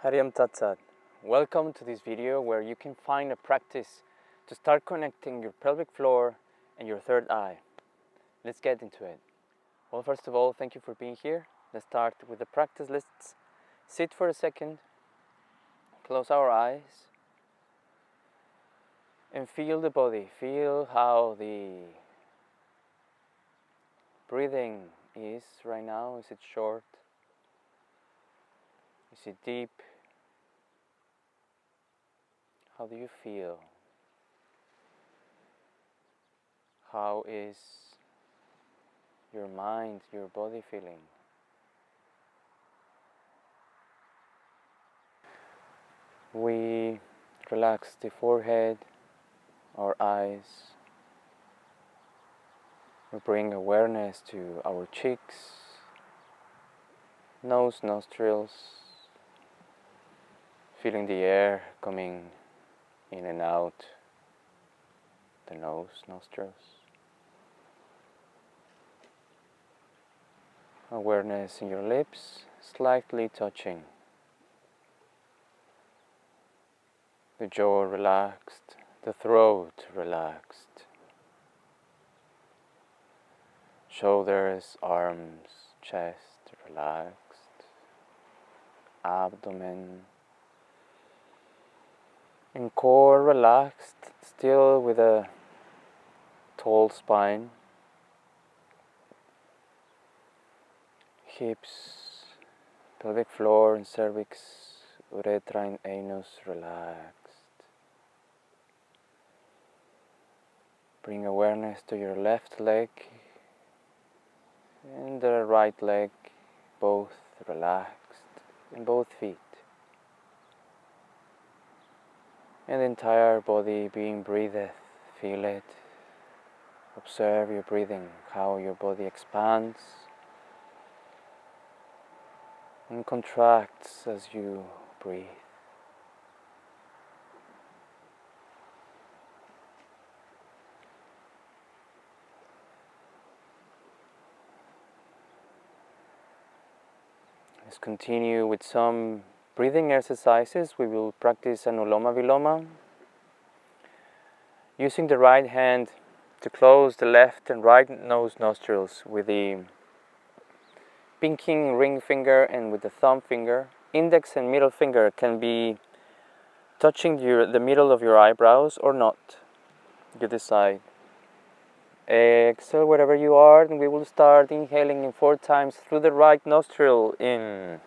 Hariam Tatsat. Welcome to this video where you can find a practice to start connecting your pelvic floor and your third eye. Let's get into it. Well, first of all, thank you for being here. Let's start with the practice. Let's sit for a second, close our eyes, and feel the body. Feel how the breathing is right now. Is it short? Is it deep? How do you feel? How is your mind, your body feeling? We relax the forehead, our eyes. We bring awareness to our cheeks, nose, nostrils, feeling the air coming in and out the nose, nostrils. Awareness in your lips, slightly touching. The jaw relaxed, the throat relaxed. Shoulders, arms, chest relaxed. Abdomen. And core relaxed, still with a tall spine. Hips, pelvic floor and cervix, urethra and anus relaxed. Bring awareness to your left leg and the right leg, both relaxed, and both feet. And the entire body being breathed, feel it. Observe your breathing, how your body expands and contracts as you breathe. Let's continue with some breathing exercises. We will practice Anuloma Viloma, using the right hand to close the left and right nose nostrils with the pinking ring finger and with the thumb finger. Index and middle finger can be touching the middle of your eyebrows or not. You decide. Exhale wherever you are, and we will start inhaling in 4 times through the right nostril. In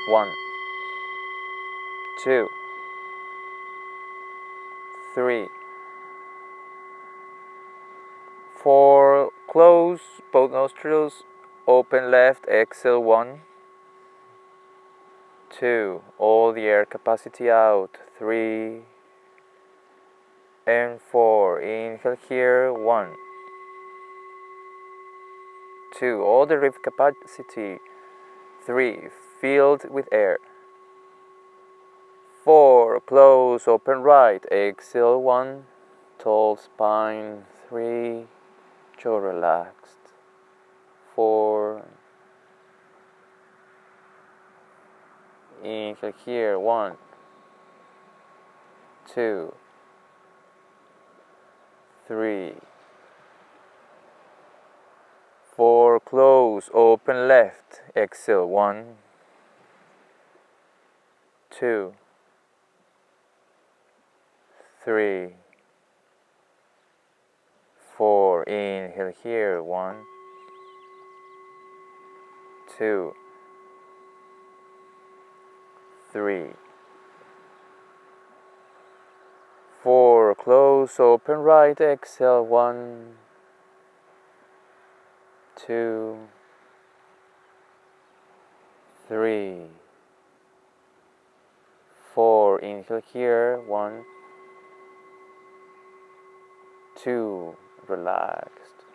1, 2, 3, 4. Close both nostrils. Open left. Exhale 1, 2. All the air capacity out. 3 and 4. Inhale here. 1, 2. All the rib capacity. 3. Filled with air. 4. Close. Open right. Exhale 1. Tall spine. 3. Jaw relaxed. 4. Inhale here. 1, 2, 3, 4. Close. Open left. Exhale 1, 2, 3, 4. Inhale here. 1, 2, 3, 4. Close. Open right. Exhale 1, 2, 3, 4. Inhale here. 1, 2. Relaxed.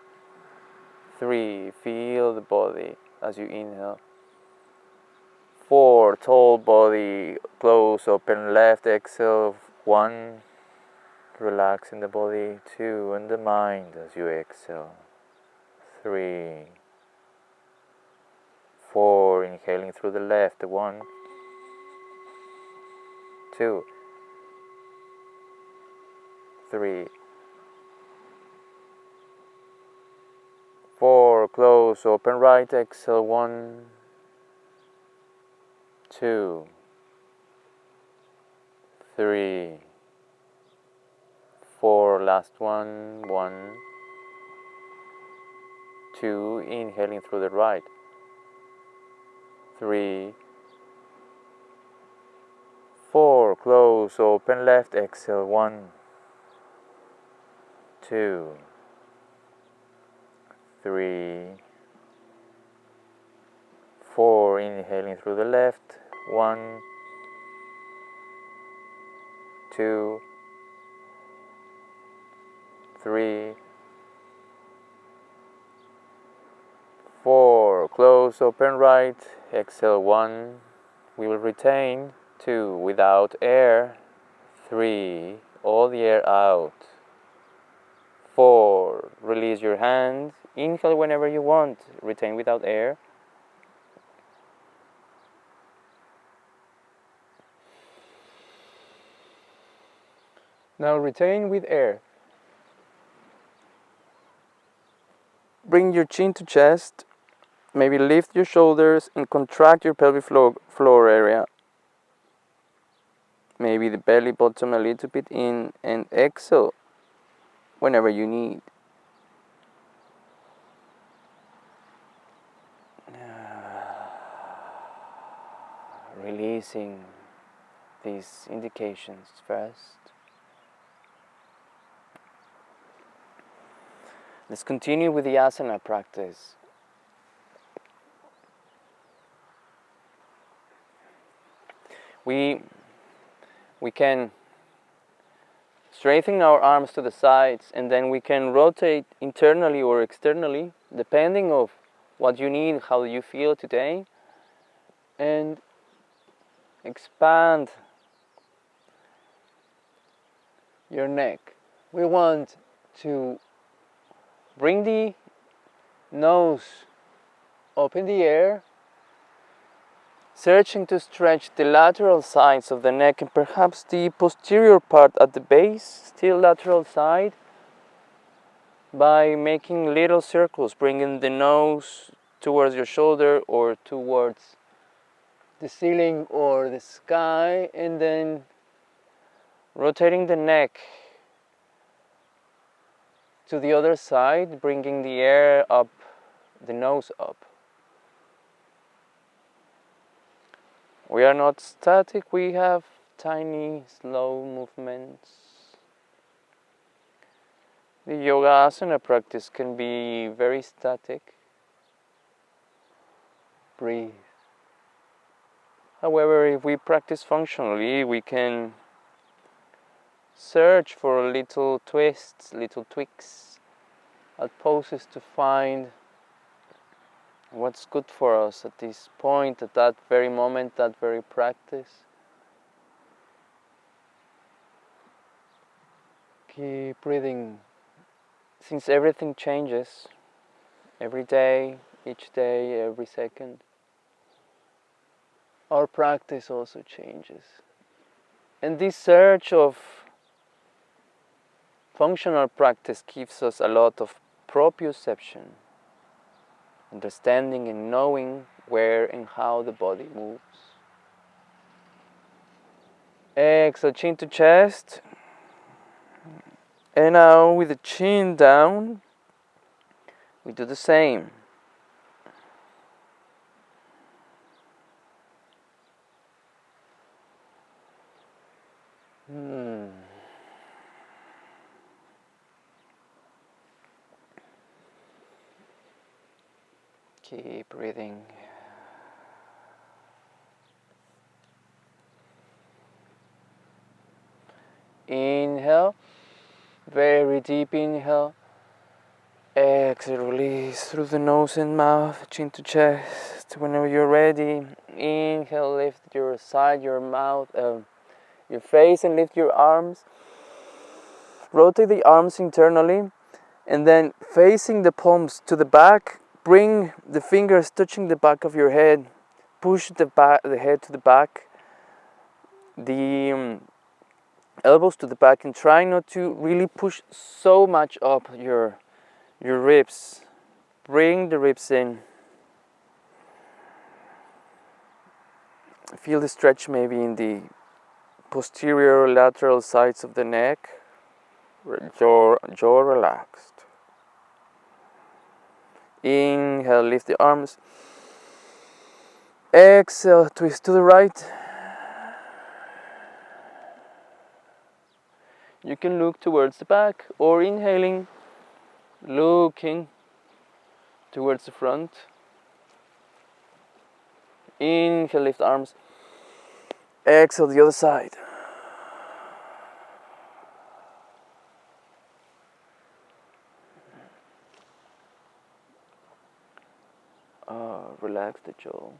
3. Feel the body as you inhale. 4. Tall body. Close. Open left. Exhale 1. Relax in the body. 2. And the mind as you exhale. 3, 4. Inhaling through the left. 1, 2, 3, 4, close, open right, exhale, 1, 2, 3, 4, last one, 1, 2, inhaling through the right, 3, 4, close, open left, exhale, 1, 2, 3, 4, inhaling through the left, 1, 2, 3, 4, close, open right, exhale, 1, we will retain, 2, without air, 3, all the air out, 4, release your hand, inhale whenever you want, retain without air, now retain with air. Bring your chin to chest, maybe lift your shoulders and contract your pelvic floor area. Maybe the belly bottom a little bit in, and exhale whenever you need. Releasing these indications first. Let's continue with the asana practice. We can straighten our arms to the sides, and then we can rotate internally or externally, depending on what you need, how you feel today, and expand your neck. We want to bring the nose up in the air, searching to stretch the lateral sides of the neck and perhaps the posterior part at the base, still lateral side, by making little circles, bringing the nose towards your shoulder or towards the ceiling or the sky, and then rotating the neck to the other side, bringing the air up, the nose up. We are not static, we have tiny, slow movements. The yoga asana practice can be very static. Breathe. However, if we practice functionally, we can search for little twists, little tweaks at poses to find what's good for us at this point, at that very moment, that very practice. Keep breathing. Since everything changes every day, each day, every second, our practice also changes. And this search of functional practice gives us a lot of proprioception, understanding and knowing where and how the body moves. Exhale, chin to chest. And now with the chin down, we do the same. Keep breathing. Inhale, very deep inhale. Exhale, release through the nose and mouth, chin to chest. Whenever you're ready, inhale, lift your side, your mouth, your face, and lift your arms. Rotate the arms internally, and then facing the palms to the back, bring the fingers touching the back of your head. Push the head to the back. the elbows to the back, and try not to really push so much up your ribs. Bring the ribs in. Feel the stretch maybe in the posterior lateral sides of the neck. Jaw relaxed. Inhale, lift the arms. Exhale, twist to the right. You can look towards the back, or inhaling, looking towards the front. Inhale, lift arms. Exhale, the other side. Relax the jaw.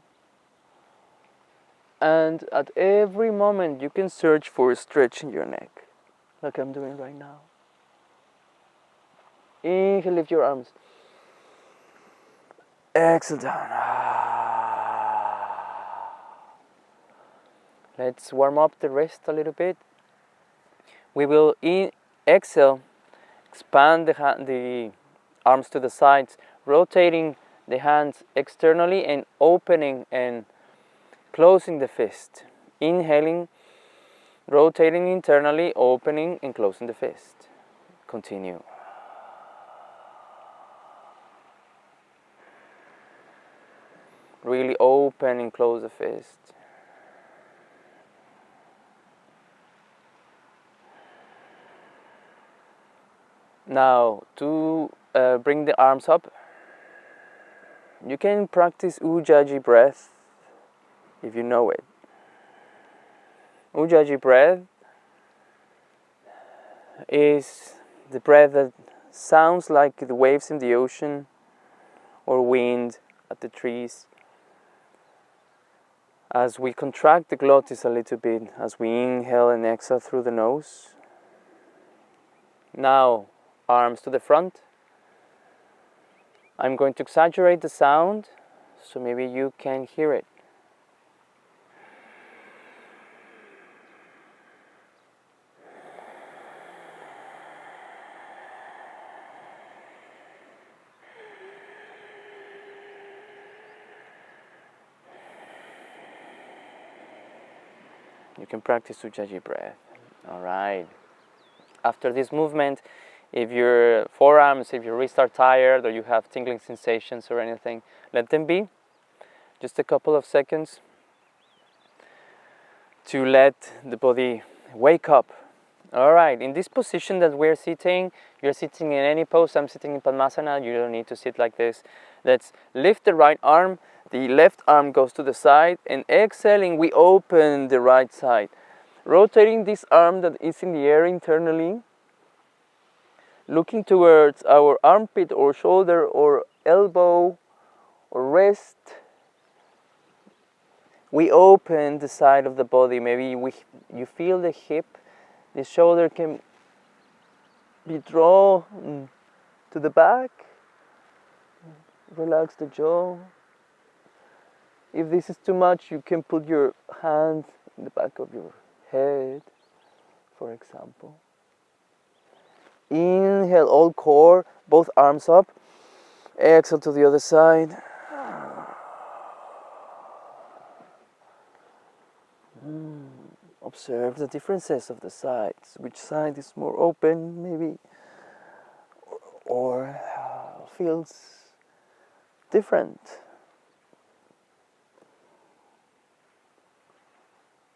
And at every moment you can search for a stretch in your neck, like I'm doing right now. Inhale, lift your arms. Exhale down. Let's warm up the wrist a little bit. We will exhale, expand the arms to the sides, rotating the hands externally and opening and closing the fist. Inhaling, rotating internally, opening and closing the fist. Continue. Really open and close the fist. Now, to bring the arms up, you can practice Ujjayi breath if you know it. Ujjayi breath is the breath that sounds like the waves in the ocean or wind at the trees. As we contract the glottis a little bit, as we inhale and exhale through the nose. Now, arms to the front. I'm going to exaggerate the sound, so maybe you can hear it. You can practice Ujjayi breath. All right. After this movement, if your forearms, if your wrists are tired or you have tingling sensations or anything, let them be. Just a couple of seconds to let the body wake up. All right, in this position that we're sitting, you're sitting in any pose. I'm sitting in Padmasana. You don't need to sit like this. Let's lift the right arm. The left arm goes to the side, and exhaling, we open the right side. Rotating this arm that is in the air internally, looking towards our armpit or shoulder or elbow or wrist. We open the side of the body. Maybe you feel the hip, the shoulder can be drawn to the back. Relax the jaw. If this is too much, you can put your hand in the back of your head, for example. Inhale, all core, both arms up. Exhale to the other side. Observe the differences of the sides. Which side is more open, maybe, or feels different.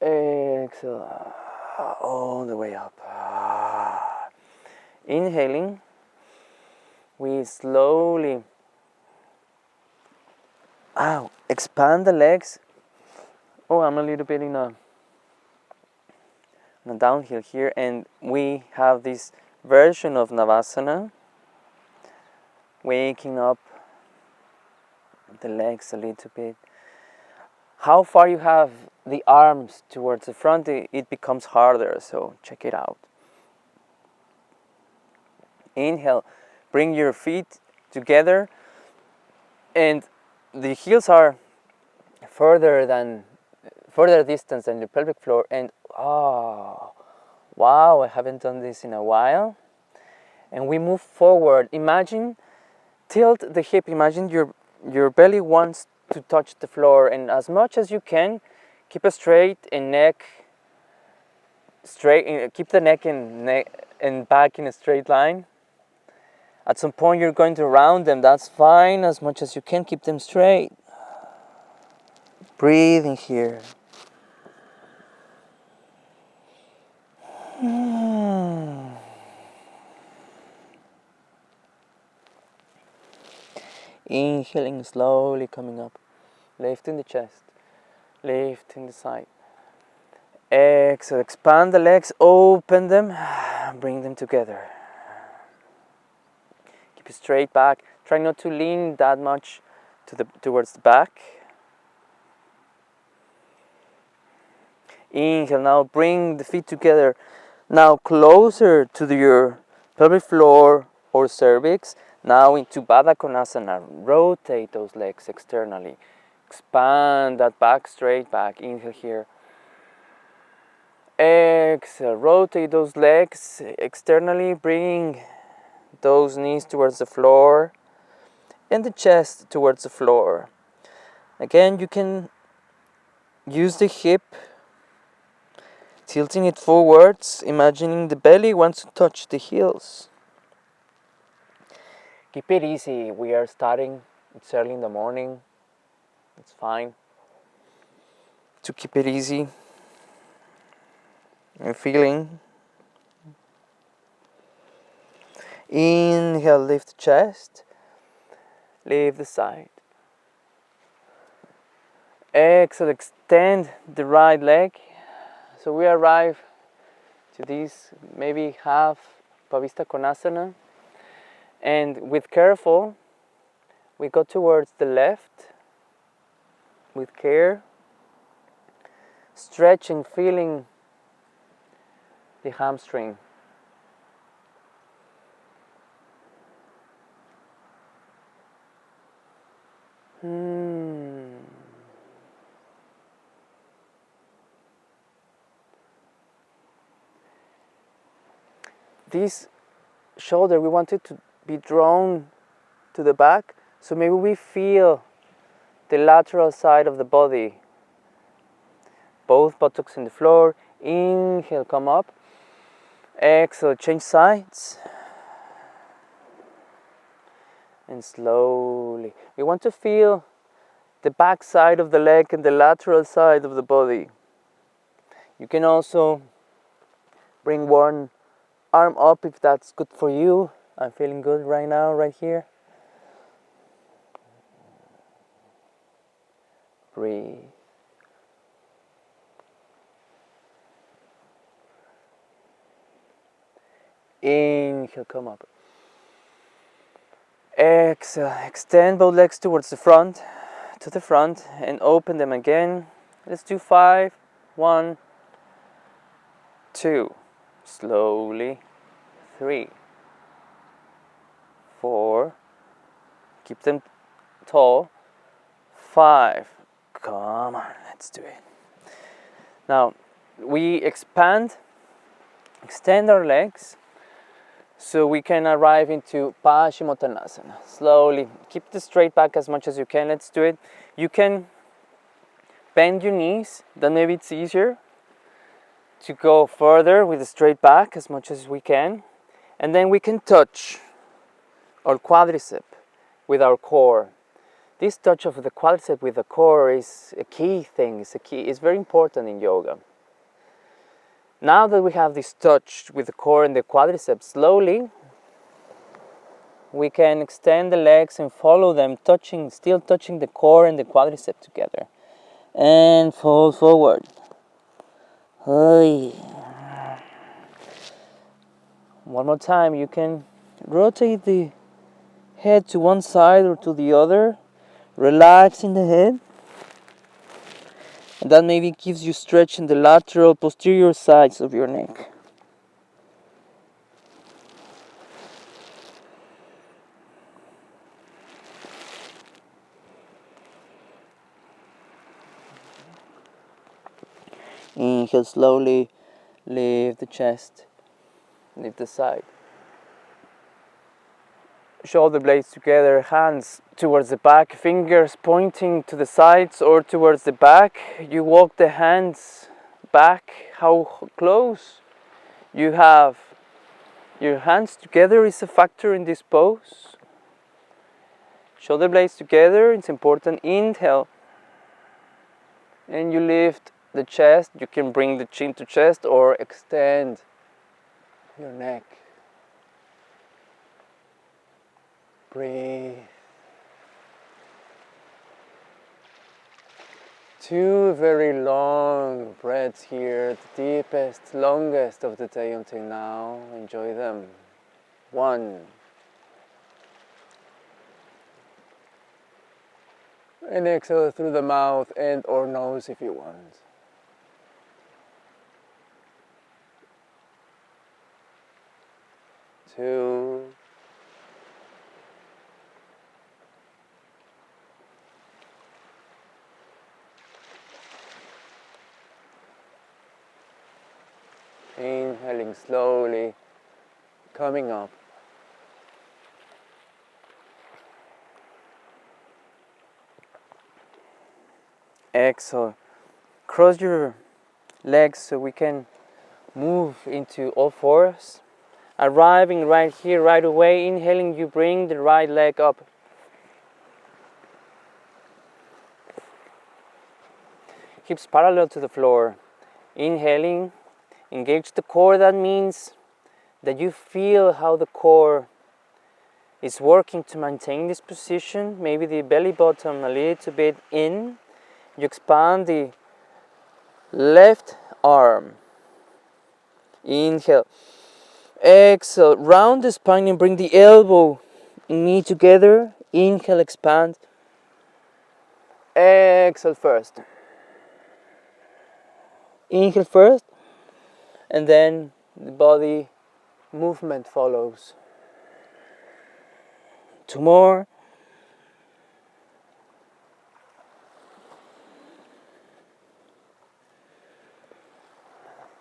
Exhale, all the way up. Inhaling, we slowly expand the legs. I'm a little bit in a downhill here, and we have this version of Navasana, waking up the legs a little bit. How far you have the arms towards the front, it becomes harder, so check it out. Inhale, bring your feet together, and the heels are further than further distance than the pelvic floor, and wow, I haven't done this in a while. And we move forward. Imagine, tilt the hip, imagine your belly wants to touch the floor, and as much as you can, keep it straight and neck straight, keep the neck and back in a straight line. At some point you're going to round them, that's fine, as much as you can, keep them straight. Breathe in here. Inhaling, slowly coming up, lifting the chest, lifting the side. Exhale, expand the legs, open them, bring them together. Keep it straight back. Try not to lean that much towards the back. Inhale, now bring the feet together. Now closer to your pelvic floor or cervix. Now into Baddha Konasana. Rotate those legs externally. Expand that back, straight back. Inhale here. Exhale, rotate those legs externally. Bring those knees towards the floor and the chest towards the floor. Again, you can use the hip, tilting it forwards, imagining the belly wants to touch the heels. Keep it easy. We are starting, it's early in the morning. It's fine to keep it easy and feeling. Inhale, lift the chest, lift the side. Exhale, extend the right leg. So we arrive to this maybe half Pavista Konasana. And with careful, we go towards the left with care, stretching, feeling the hamstring. This shoulder, we want it to be drawn to the back, so maybe we feel the lateral side of the body. Both buttocks in the floor. Inhale, come up. Exhale, change sides. And slowly. We want to feel the back side of the leg and the lateral side of the body. You can also bring one arm up if that's good for you. I'm feeling good right now, right here. Breathe. Inhale, come up. Exhale, extend both legs towards the front, and open them again. Let's do 5, 1, 2, slowly, 3, 4, keep them tall, 5, come on, let's do it. Now, we extend our legs, so we can arrive into Paschimottanasana. Slowly, keep the straight back as much as you can. Let's do it. You can bend your knees, then maybe it's easier to go further with the straight back as much as we can. And then we can touch our quadricep with our core. This touch of the quadricep with the core is a key thing. It's very important in yoga. Now that we have this touch with the core and the quadriceps, slowly we can extend the legs and follow them, still touching the core and the quadricep together. And fall forward. One more time, you can rotate the head to one side or to the other, relaxing the head. And that maybe gives you stretch in the lateral posterior sides of your neck. Inhale, slowly lift the chest, lift the side. Shoulder blades together, hands towards the back, fingers pointing to the sides or towards the back. You walk the hands back. How close you have your hands together is a factor in this pose. Shoulder blades together, it's important. Inhale, and you lift the chest. You can bring the chin to chest or extend your neck. Breathe. 2 very long breaths here, the deepest, longest of the day until now. Enjoy them. 1. And exhale through the mouth and or nose if you want. 2. Inhaling slowly, coming up. Exhale. Cross your legs so we can move into all fours. Arriving right here, right away. Inhaling, you bring the right leg up. Hips parallel to the floor. Inhaling, engage the core. That means that you feel how the core is working to maintain this position. Maybe the belly button a little bit in. You expand the left arm. Inhale. Exhale. Round the spine and bring the elbow and knee together. Inhale, expand. Exhale first. Inhale first, and then the body movement follows. 2 more.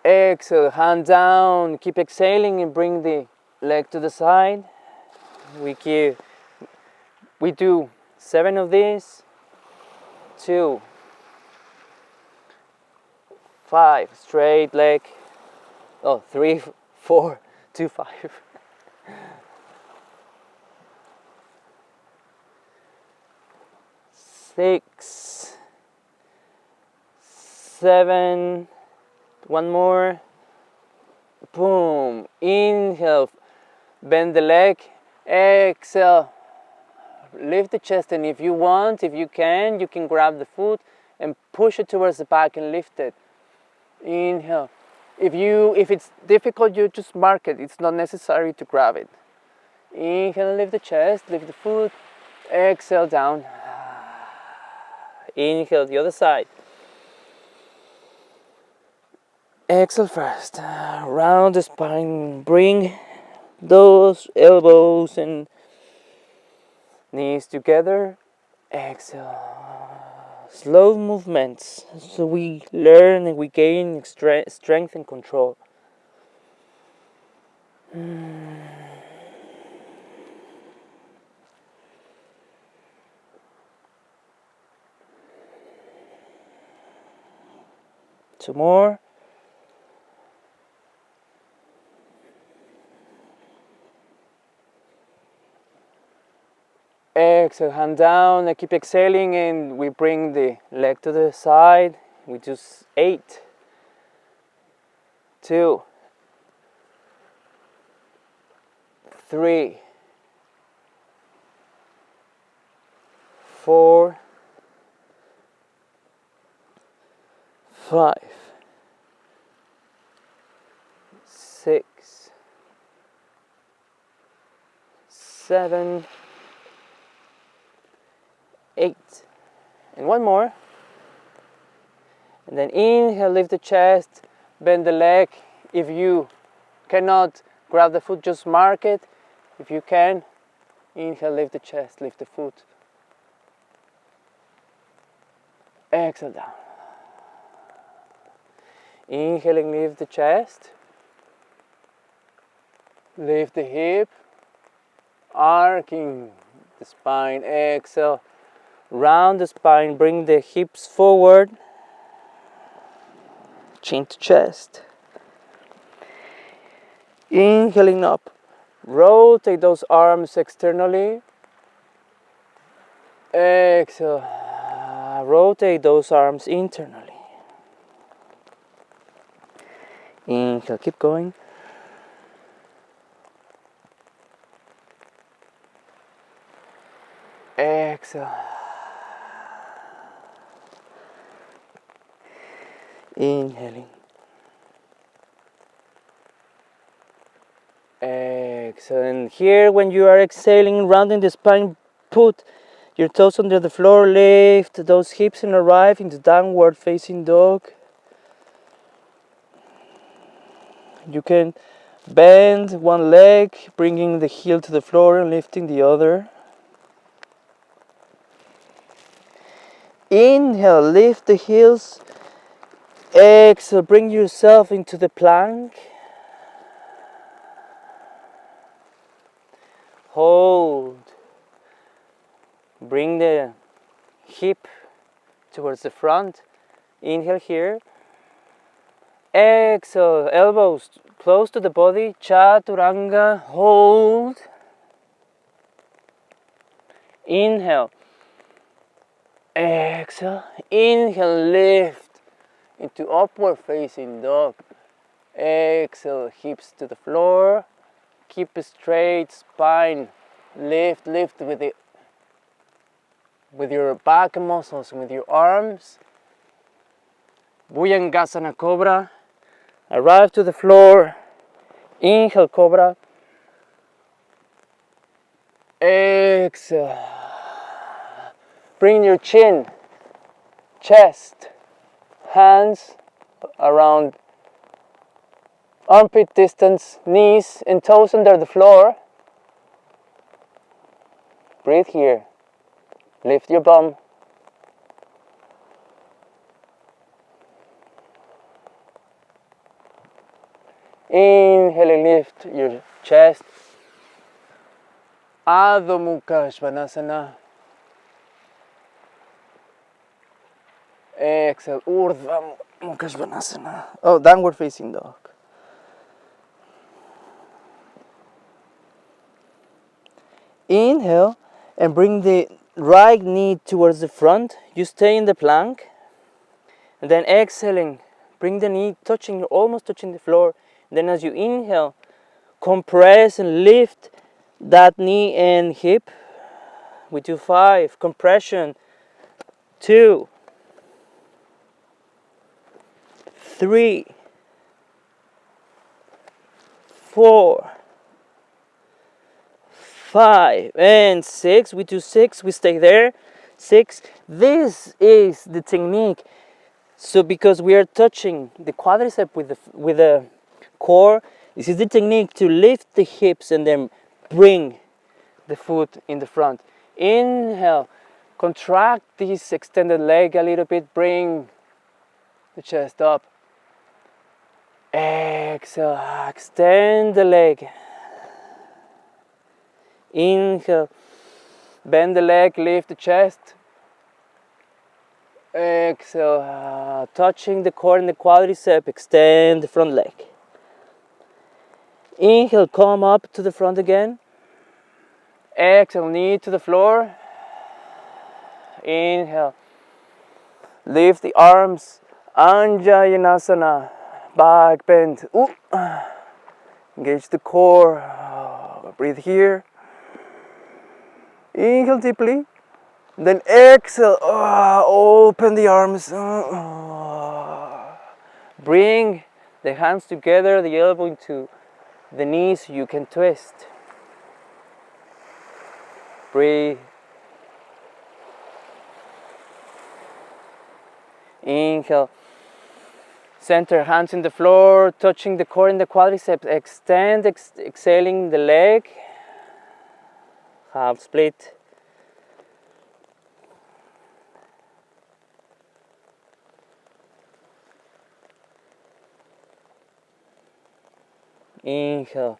Exhale, hand down, keep exhaling and bring the leg to the side. We do 7 of these. 2, 5, straight leg. 3, 4, 2, 5. 6, 7. 1 more. Boom. Inhale, bend the leg. Exhale, lift the chest, and if you want, if you can grab the foot and push it towards the back and lift it. Inhale. If it's difficult, you just mark it. It's not necessary to grab it. Inhale, lift the chest, lift the foot. Exhale, down. Inhale, the other side. Exhale first. Round the spine. Bring those elbows and knees together. Exhale. Slow movements so we learn and we gain strength and control. Two more. Exhale, hand down, and keep exhaling, and we bring the leg to the side. We do 8, 2, 3, 4, 5, 6, 7, 8, and 1 more. And then inhale, lift the chest, bend the leg. If you cannot grab the foot, just mark it. If you can, inhale, lift the chest, lift the foot. Exhale, down. Inhaling, lift the chest. Lift the hip. Arcing the spine. Exhale. Round the spine. Bring the hips forward. Chin to chest. Inhaling up. Rotate those arms externally. Exhale. Rotate those arms internally. Inhale, keep going. Exhale. Inhaling. Exhale. And here, when you are exhaling, rounding the spine, put your toes under the floor, lift those hips and arrive into downward facing dog. You can bend one leg, bringing the heel to the floor and lifting the other. Inhale, lift the heels. Exhale, bring yourself into the plank. Hold. Bring the hip towards the front. Inhale here. Exhale, elbows close to the body. Chaturanga, hold. Inhale. Exhale. Inhale, lift into upward facing dog. Exhale, hips to the floor. Keep a straight spine. Lift with your back muscles and with your arms. Vinyāsa cobra. Arrive to the floor. Inhale, cobra. Exhale. Bring your chin, chest, hands around armpit distance, knees and toes under the floor. Breathe here. Lift your bum. Inhale, lift your chest. Adho Mukha Svanasana. Exhale, Urdhva Mukha Svanasana. Oh, downward facing dog. Inhale and bring the right knee towards the front. You stay in the plank. And then exhaling, bring the knee almost touching the floor. Then as you inhale, compress and lift that knee and hip. We do 5. Compression. 2. 3. 4. 5 and 6. We do 6. We stay there. 6. This is the technique. So because we are touching the quadricep with the core, this is the technique to lift the hips and then bring the foot in the front. Inhale, contract this extended leg a little bit, bring the chest up. Exhale, extend the leg. Inhale, bend the leg, lift the chest. Exhale, touching the core and the quadricep, extend the front leg. Inhale, come up to the front again. Exhale, knee to the floor. Inhale, lift the arms, Ajña, back bend. Engage the core, breathe here. Inhale deeply, then exhale, open the arms. Bring the hands together, the elbow into the knees, you can twist. Breathe. Inhale. Center, hands in the floor, touching the core and the quadriceps. Extend, exhaling the leg. Half split. Inhale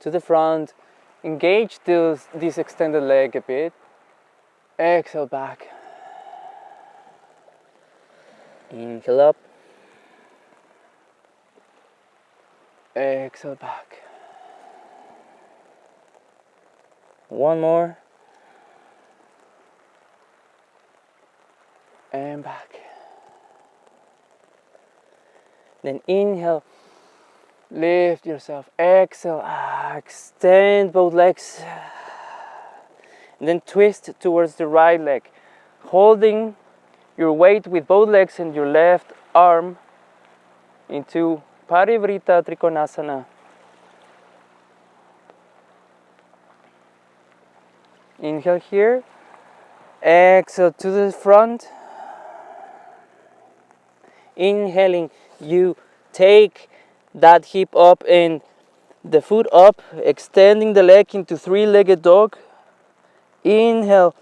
to the front. Engage this extended leg a bit. Exhale back. Inhale up. Exhale back. One more. And back. Then inhale. Lift yourself. Exhale. Extend both legs. And then twist towards the right leg. Holding your weight with both legs and your left arm into Parivrita Trikonasana. Inhale here. Exhale to the front. Inhaling, you take that hip up and the foot up, extending the leg into three-legged dog. Inhale,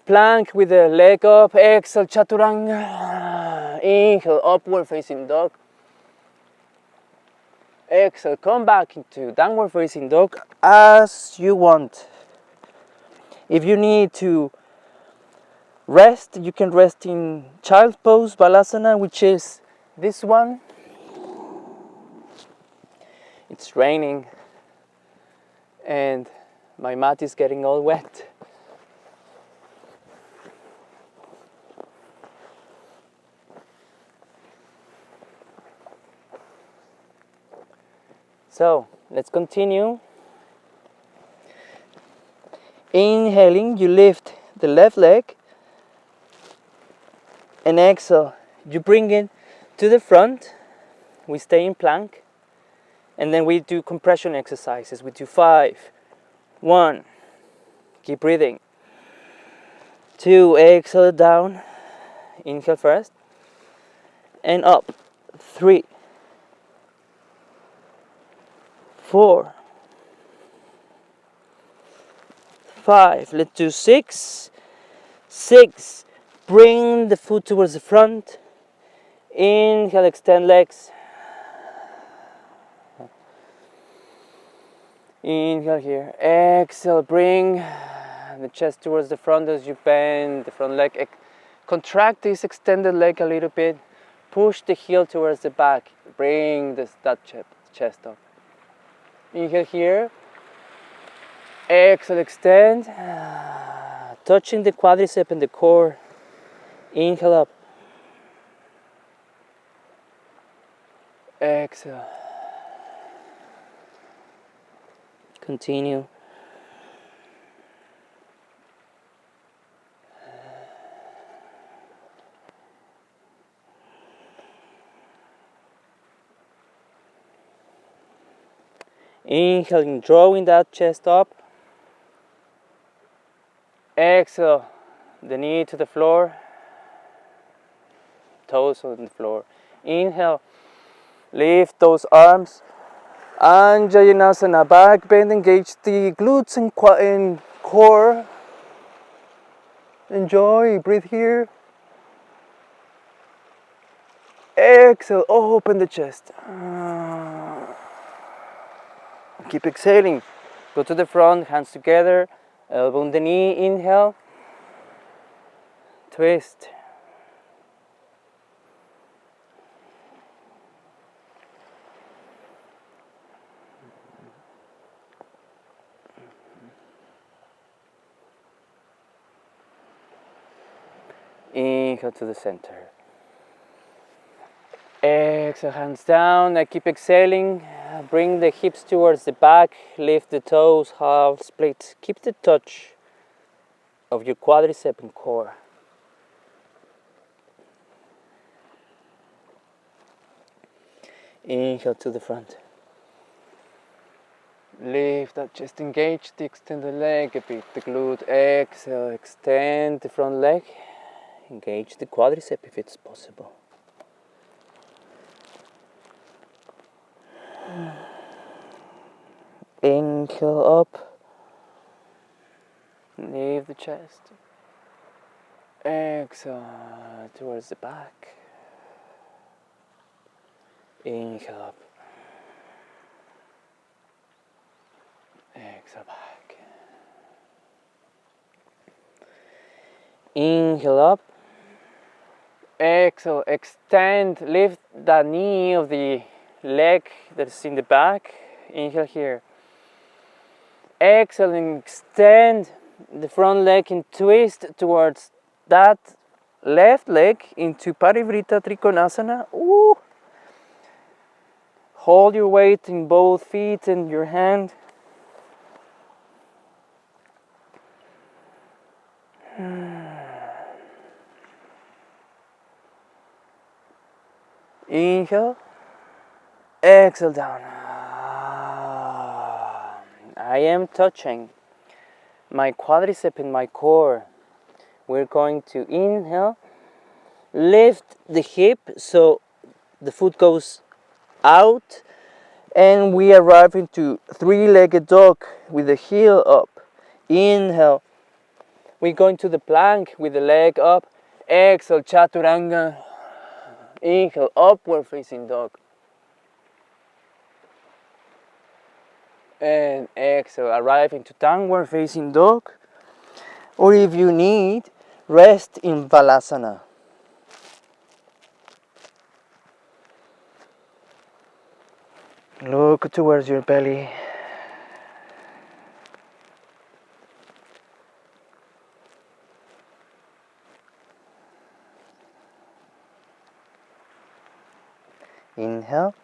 plank with the leg up. Exhale, chaturanga. Inhale, upward facing dog. Exhale, come back into downward facing dog as you want. If you need to rest, you can rest in child pose, Balasana, which is this one. It's raining and my mat is getting all wet. So let's continue. Inhaling, you lift the left leg, and exhale, you bring it to the front. We stay in plank, and then we do compression exercises. We do 5, 1, keep breathing, 2, exhale down, inhale first, and up, 3, 4, 5, let's do 6, bring the foot towards the front, inhale, extend legs, inhale here, exhale, bring the chest towards the front as you bend the front leg, contract this extended leg a little bit, push the heel towards the back, bring that chest up, inhale here, exhale, extend, touching the quadricep and the core. Inhale up. Exhale. Continue. Inhaling, drawing that chest up. Exhale, the knee to the floor, toes on the floor. Inhale, lift those arms. Ajña, back bend, engage the glutes and core. Enjoy, breathe here. Exhale, open the chest. Keep exhaling. Go to the front, hands together. Elbow on the knee, inhale, twist. Inhale to the center. Exhale, hands down. I keep exhaling. Bring the hips towards the back. Lift the toes, half split. Keep the touch of your quadricep and core. Inhale to the front. Lift that chest, engage the extended leg a bit, the glute. Exhale, extend the front leg. Engage the quadricep if it's possible. Inhale up. Leave the chest. Exhale towards the back. Inhale up. Exhale back. Inhale up. Exhale, extend, lift the knee of the leg that's in the back. Inhale here. Exhale and extend the front leg and twist towards that left leg into Parivrita Trikonasana. Ooh. Hold your weight in both feet and your hand. Inhale. Exhale down. I am touching my quadricep and my core. We're going to inhale, lift the hip so the foot goes out, and we arrive into three-legged dog with the heel up. Inhale, we go into the plank with the leg up. Exhale, chaturanga. Inhale, upward facing dog. And exhale, arrive into downward facing dog. Or if you need, rest in Balasana. Look towards your belly. Inhale.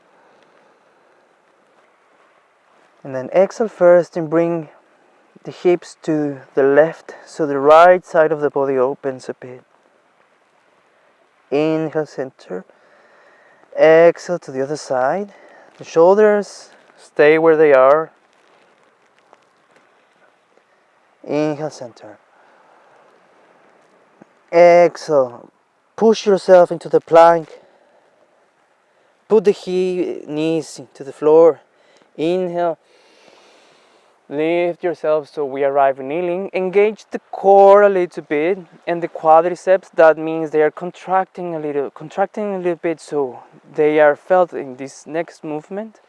And then exhale first and bring the hips to the left so the right side of the body opens a bit. Inhale, center. Exhale to the other side. The shoulders stay where they are. Inhale, center. Exhale. Push yourself into the plank. Put the knees to the floor. Inhale. Lift yourself so we arrive kneeling. Engage the core a little bit and the quadriceps. That means they are contracting a little bit, so they are felt in this next movement.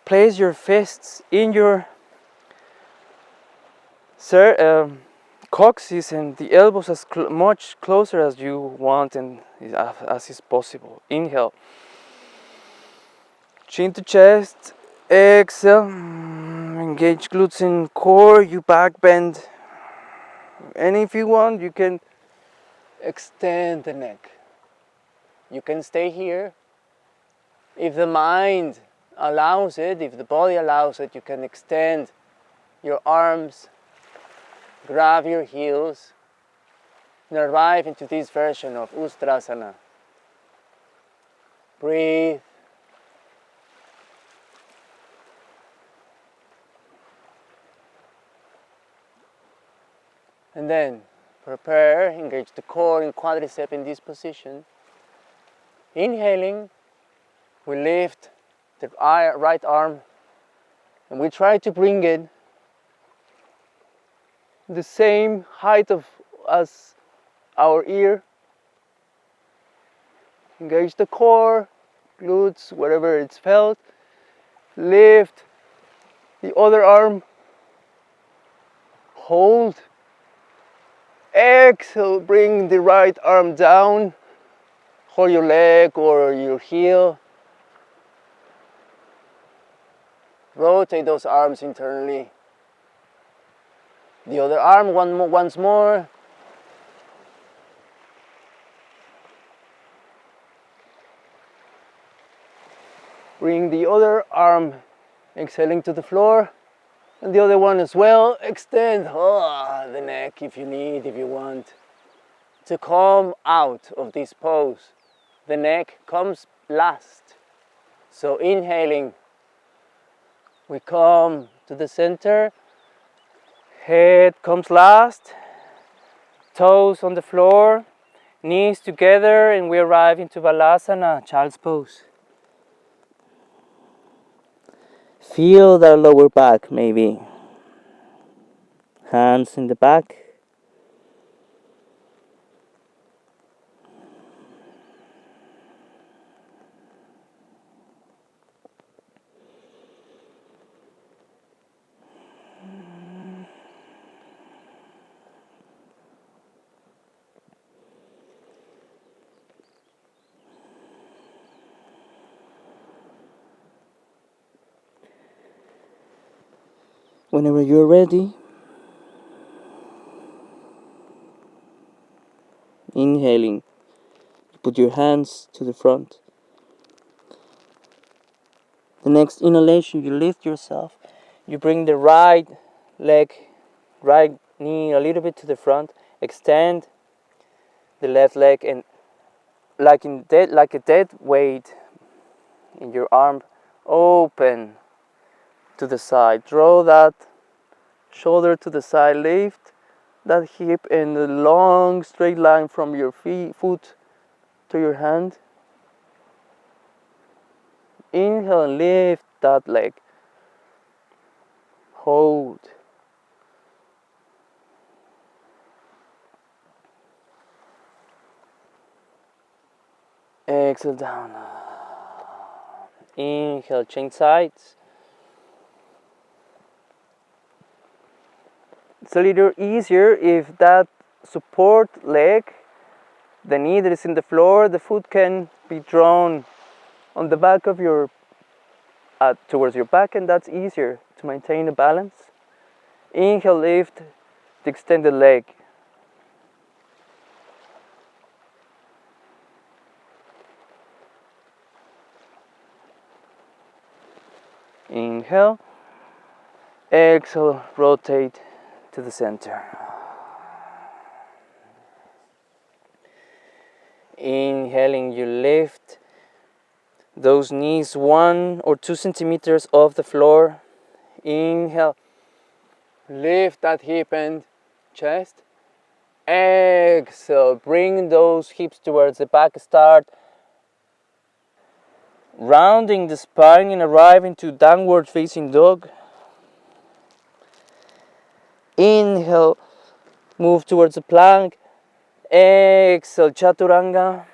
Place your fists in your coccyx and the elbows as much closer as you want and as is possible. Inhale. Chin to chest. Exhale. Engage glutes and core. You back bend. And if you want, you can extend the neck. You can stay here. If the mind allows it, if the body allows it, you can extend your arms, grab your heels, and arrive into this version of Ustrasana. Breathe. And then prepare, engage the core and quadricep in this position. Inhaling, we lift the right arm and we try to bring it the same height as our ear. Engage the core, glutes, wherever it's felt. Lift the other arm. Hold. Exhale, bring the right arm down. Hold your leg or your heel. Rotate those arms internally. The other arm once more. Bring the other arm, exhaling to the floor. And the other one as well. Extend the neck if you need, if you want. To come out of this pose, the neck comes last. So inhaling, we come to the center. Head comes last. Toes on the floor. Knees together, and we arrive into Balasana, child's pose. Feel the lower back, maybe. Hands in the back. Whenever you're ready, inhaling, put your hands to the front. The next inhalation, you lift yourself. You bring the right leg, right knee a little bit to the front. Extend the left leg, and like a dead weight in your arm, open to the side. Draw that shoulder to the side. Lift that hip in a long straight line from your foot to your hand. Inhale and lift that leg. Hold. Exhale down. Inhale, change sides. It's a little easier if that support leg, the knee that is in the floor, the foot can be drawn on the back of your, towards your back, and that's easier to maintain a balance. Inhale, lift the extended leg. Inhale, exhale, rotate to the center. Inhaling, you lift those knees 1 or 2 centimeters off the floor. Inhale, lift that hip and chest. Exhale, bring those hips towards the back. Start rounding the spine and arrive into downward facing dog. Inhale, move towards the plank. Exhale, chaturanga.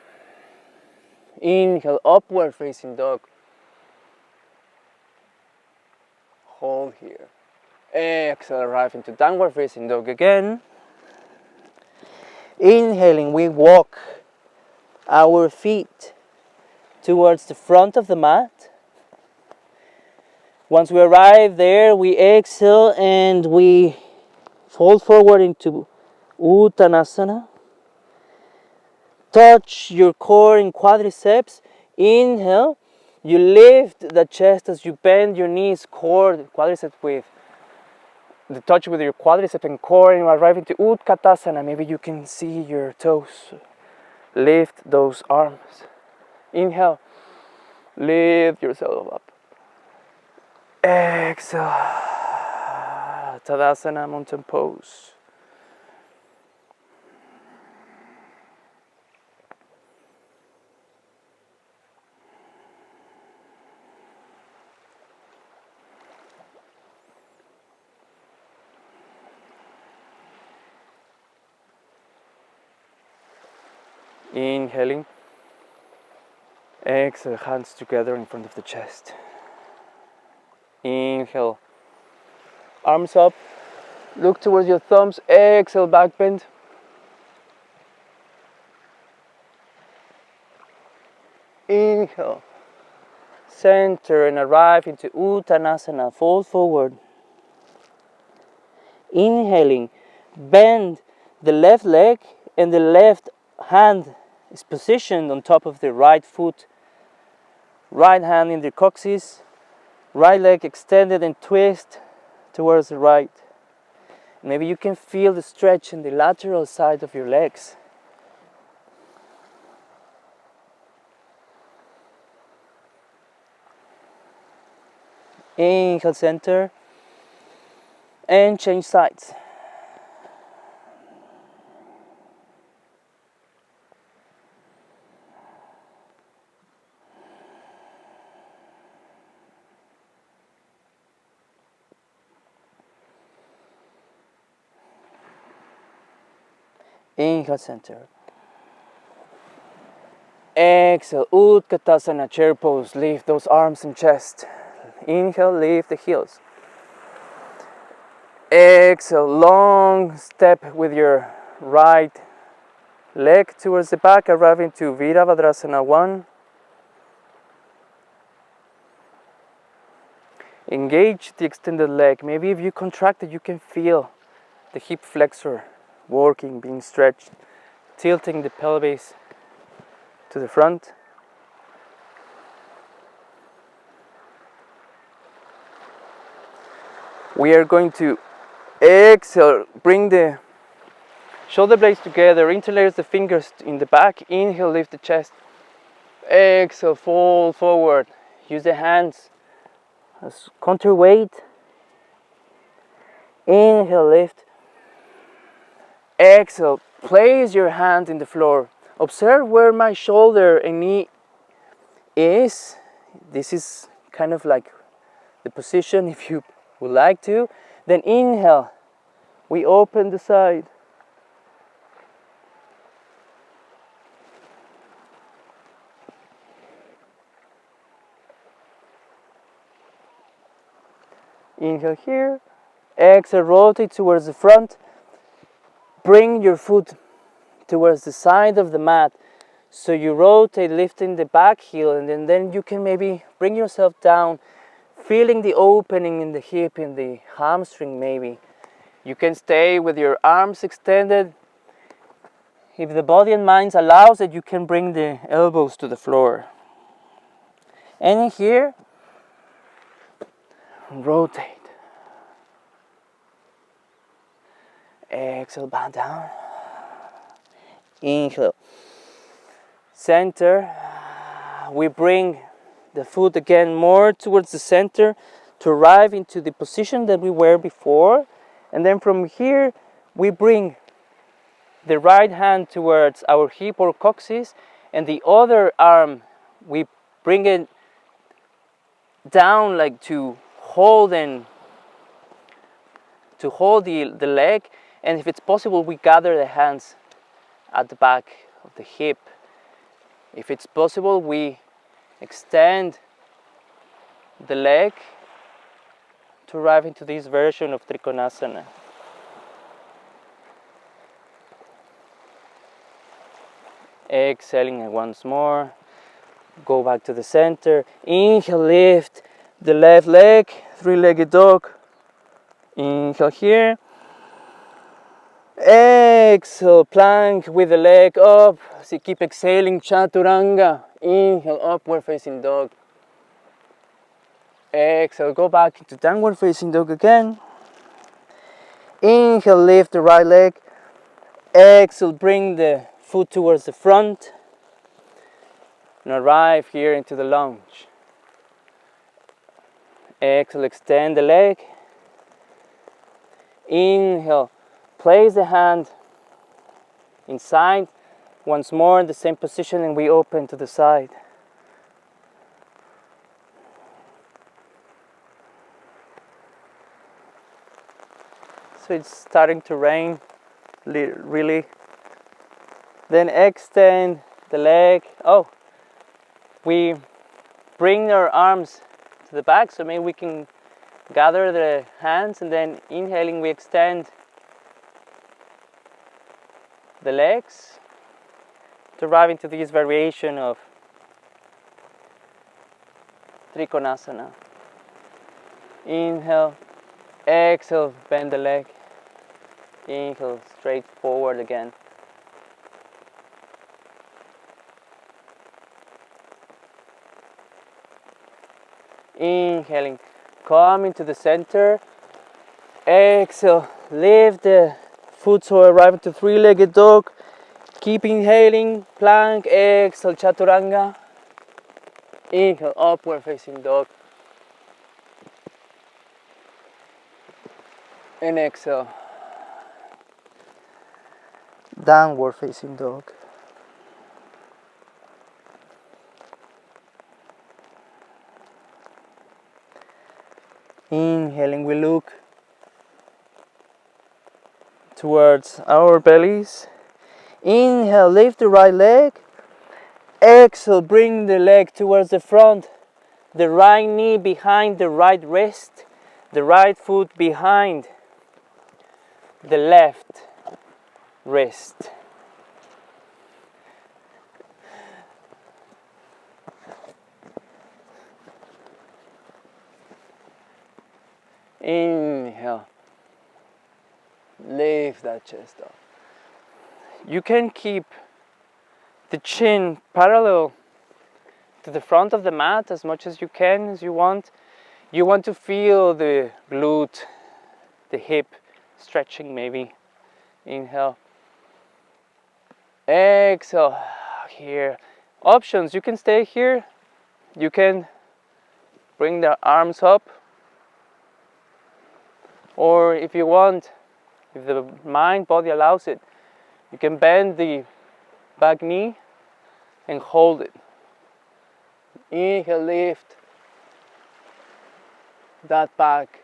Inhale, upward facing dog. Hold here. Exhale, arrive into downward facing dog again. Inhaling, we walk our feet towards the front of the mat. Once we arrive there, we exhale and we fold forward into Uttanasana. Touch your core and quadriceps. Inhale, you lift the chest as you bend your knees, core, quadriceps with the touch with your quadriceps and core, and you arrive into Utkatasana. Maybe you can see your toes. Lift those arms. Inhale, lift yourself up. Exhale, Tadasana, mountain pose. Inhaling. Exhale, hands together in front of the chest. Inhale, arms up, look towards your thumbs. Exhale, back bend. Inhale, center and arrive into Uttanasana, fold forward. Inhaling, bend the left leg and the left hand is positioned on top of the right foot. Right hand in the coccyx, right leg extended and twist towards the right. Maybe you can feel the stretch in the lateral side of your legs. Inhale, center, and change sides. Inhale, center. Exhale, Utkatasana, chair pose. Lift those arms and chest. Inhale, lift the heels. Exhale, long step with your right leg towards the back, arriving to Virabhadrasana 1. Engage the extended leg. Maybe if you contract it, you can feel the hip flexor working, being stretched, tilting the pelvis to the front. We are going to exhale, bring the shoulder blades together, interlace the fingers in the back. Inhale, lift the chest. Exhale, fold forward. Use the hands as counterweight. Inhale, lift. Exhale, place your hand in the floor. Observe where my shoulder and knee is. This is kind of like the position if you would like to. Then inhale, we open the side. Inhale here. Exhale, rotate towards the front. Bring your foot towards the side of the mat. So you rotate, lifting the back heel, and then you can maybe bring yourself down, feeling the opening in the hip, in the hamstring maybe. You can stay with your arms extended. If the body and mind allows it, you can bring the elbows to the floor. And in here, rotate. Exhale, bow down. Inhale. Center. We bring the foot again more towards the center to arrive into the position that we were before. And then from here, we bring the right hand towards our hip or coccyx, and the other arm, we bring it down like to hold the leg. And if it's possible, we gather the hands at the back of the hip. If it's possible, we extend the leg to arrive into this version of Trikonasana. Exhaling once more. Go back to the center. Inhale, lift the left leg, three-legged dog. Inhale here. Exhale, plank with the leg up. So keep exhaling, chaturanga. Inhale, upward facing dog. Exhale, go back into downward facing dog again. Inhale, lift the right leg. Exhale, bring the foot towards the front. And arrive here into the lunge. Exhale, extend the leg. Inhale, place the hand inside. Once more in the same position, and we open to the side. So it's starting to rain, really. Then extend the leg. Oh, we bring our arms to the back, so maybe we can gather the hands, and then inhaling, we extend the legs to arrive into this variation of Trikonasana. Inhale, exhale, bend the leg. Inhale, straight forward again. Inhaling, come into the center. Exhale, lift the foot so arrive to three-legged dog. Keep inhaling, plank, exhale, chaturanga. Inhale, upward facing dog. And exhale, downward facing dog. Inhaling, we look towards our bellies. Inhale, lift the right leg. Exhale, bring the leg towards the front. The right knee behind the right wrist. The right foot behind the left wrist. chest up. You can keep the chin parallel to the front of the mat as much as you can, as you want. You want to feel the glute, the hip stretching maybe. Inhale. Exhale. Here. Options, you can stay here. You can bring the arms up. Or if you want, if the mind, body allows it, you can bend the back knee and hold it. Inhale, lift that back.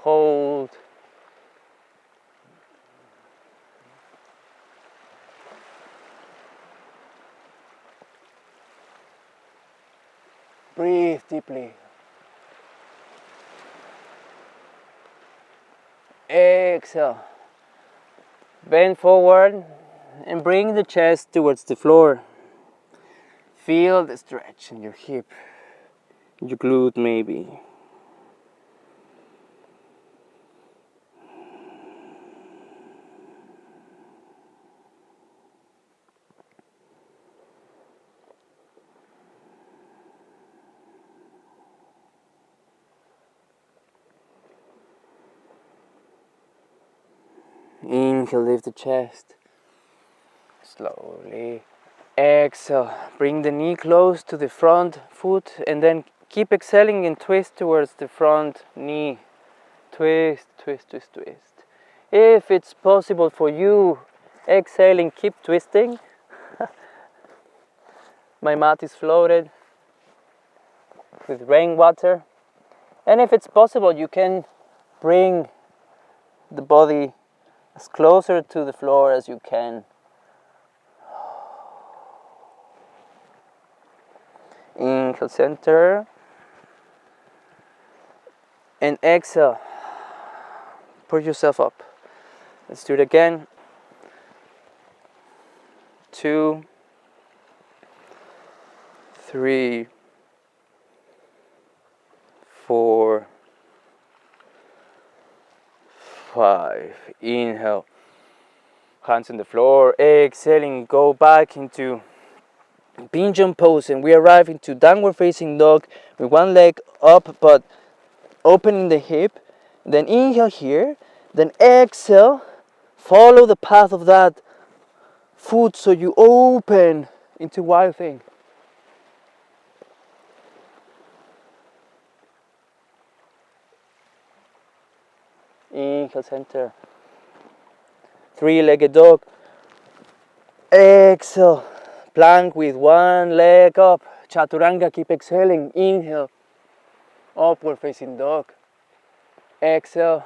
Hold. Breathe deeply. Exhale. Bend forward and bring the chest towards the floor. Feel the stretch in your hip, your glute maybe. Inhale, lift the chest. Slowly. Exhale, bring the knee close to the front foot and then keep exhaling and twist towards the front knee. Twist, twist, twist, twist. If it's possible for you, exhaling, keep twisting. My mat is floated with rainwater. And if it's possible, you can bring the body as closer to the floor as you can. Inhale, center. And exhale. Push yourself up. Let's do it again. 2, 3, 4, 5. Inhale. Hands on the floor. Exhaling. Go back into pigeon pose, and we arrive into downward facing dog with one leg up but opening the hip. Then inhale here, then exhale, follow the path of that foot so you open into wild thing. Inhale, center. 3-legged dog. Exhale. Plank with one leg up. Chaturanga, keep exhaling. Inhale. Upward facing dog. Exhale.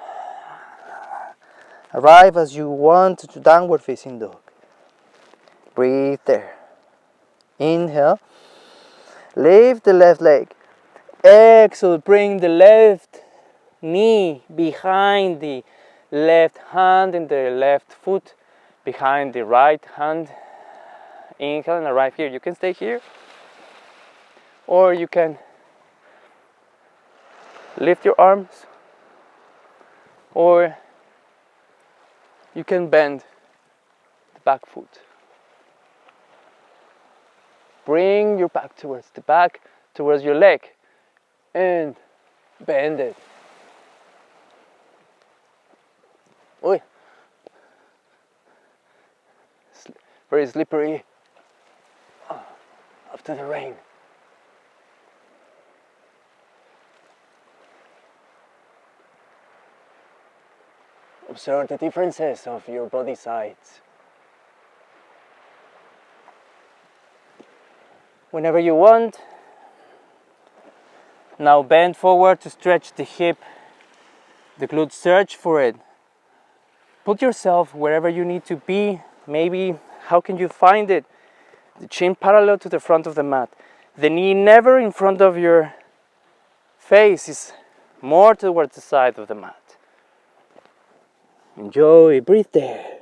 Arrive as you want to downward facing dog. Breathe there. Inhale. Lift the left leg. Exhale. Bring the left knee behind the left hand and the left foot behind the right hand. Inhale and arrive here. You can stay here, or you can lift your arms, or you can bend the back foot. Bring your back towards the back, towards your leg, and bend it. Oi. Very slippery after the rain. Observe the differences of your body sides. Whenever you want, now bend forward to stretch the hip, the glute, search for it. Put yourself wherever you need to be. Maybe, how can you find it? The chin parallel to the front of the mat. The knee never in front of your face, is more towards the side of the mat. Enjoy, breathe there.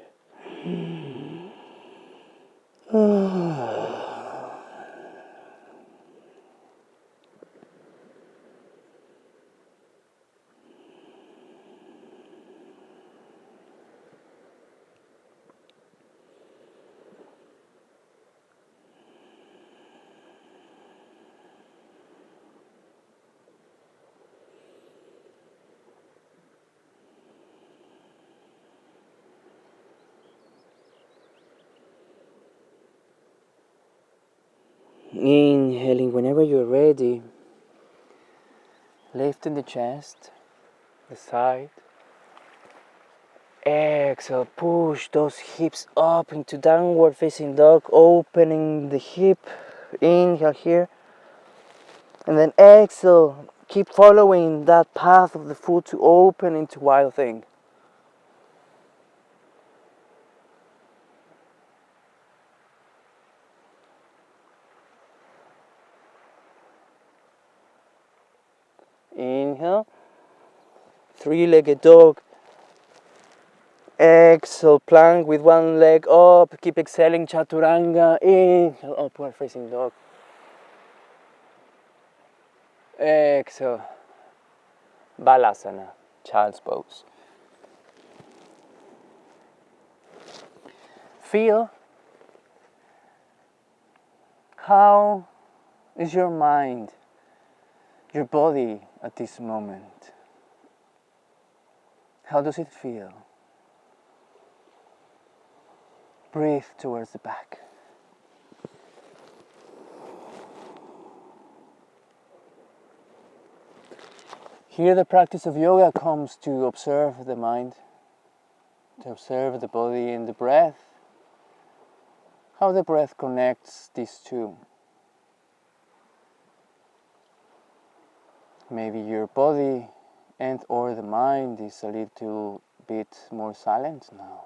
Inhaling whenever you're ready, lifting the chest, the side. Exhale, push those hips up into downward facing dog, opening the hip. Inhale here. And then exhale, keep following that path of the foot to open into wild thing. Inhale, three-legged dog. Exhale, plank with one leg up. Keep exhaling, chaturanga. Inhale, upward facing dog. Exhale, balasana, child's pose. Feel how is your mind, your body at this moment. How does it feel? Breathe towards the back. Here the practice of yoga comes to observe the mind, to observe the body and the breath, how the breath connects these two. Maybe your body and or the mind is a little bit more silent now.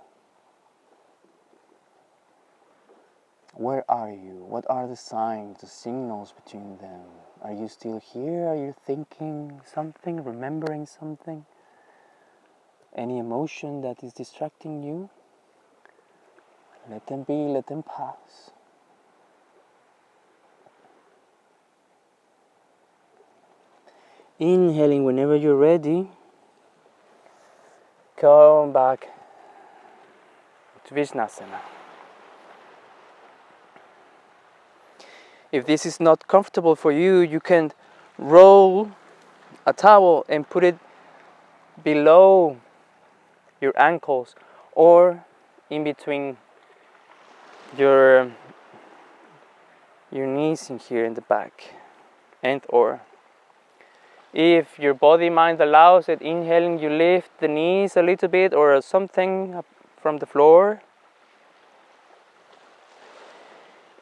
Where are you? What are the signs, the signals between them? Are you still here? Are you thinking something, remembering something? Any emotion that is distracting you? Let them be, let them pass. Inhaling whenever you're ready. Come back to Vinyāsa. If this is not comfortable for you, you can roll a towel and put it below your ankles or in between your knees in here in the back. And or if your body mind allows it, inhaling you lift the knees a little bit or something up from the floor.